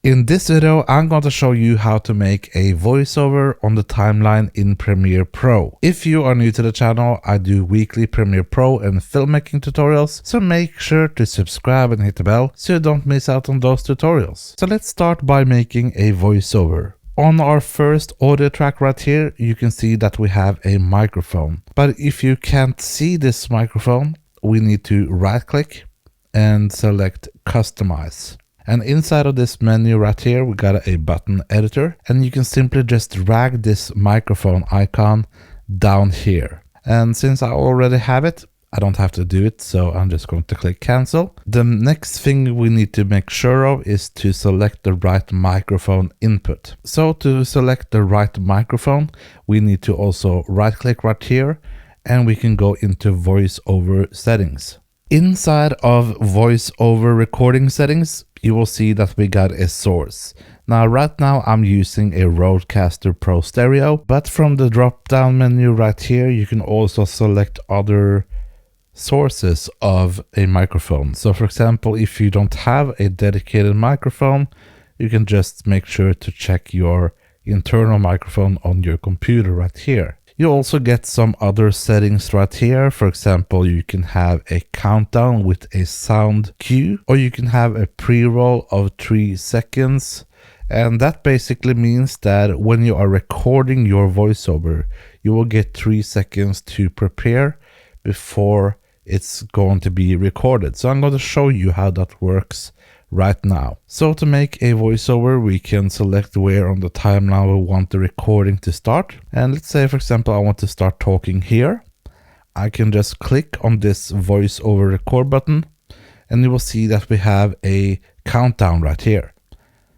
In this video, I'm going to show you how to make a voiceover on the timeline in Premiere Pro. If you are new to the channel, I do weekly Premiere Pro and filmmaking tutorials, so make sure to subscribe and hit the bell so you don't miss out on those tutorials. So let's start by making a voiceover. On our first audio track right here, you can see that we have a microphone. But if you can't see this microphone, we need to right click and select Customize. And inside of this menu right here, we got a button editor, and you can simply just drag this microphone icon down here. And since I already have it, I don't have to do it, so I'm just going to click cancel. The next thing we need to make sure of is to select the right microphone input. So to select the right microphone, we need to also right click right here, and we can go into Voiceover Settings. Inside of Voiceover recording settings, you will see that we got a source. Now, right now I'm using a Rodecaster Pro Stereo, but from the drop down menu right here, you can also select other sources of a microphone. So for example, if you don't have a dedicated microphone, you can just make sure to check your internal microphone on your computer right here. You also get some other settings right here. For example, you can have a countdown with a sound cue, or you can have a pre-roll of 3 seconds. And that basically means that when you are recording your voiceover, you will get 3 seconds to prepare before it's going to be recorded. So I'm going to show you how that works right now. So to make a voiceover, we can select where on the timeline we want the recording to start. And let's say, for example, I want to start talking here. I can just click on this voiceover record button, and you will see that we have a countdown right here.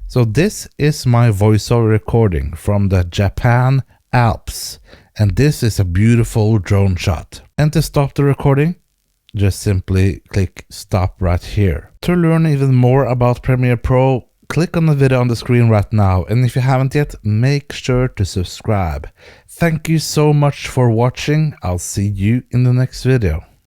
So this is my voiceover recording from the Japan Alps. And this is a beautiful drone shot. And to stop the recording, just simply click stop right here. To learn even more about Premiere Pro, click on the video on the screen right now, and if you haven't yet, make sure to subscribe. Thank you so much for watching. I'll see you in the next video.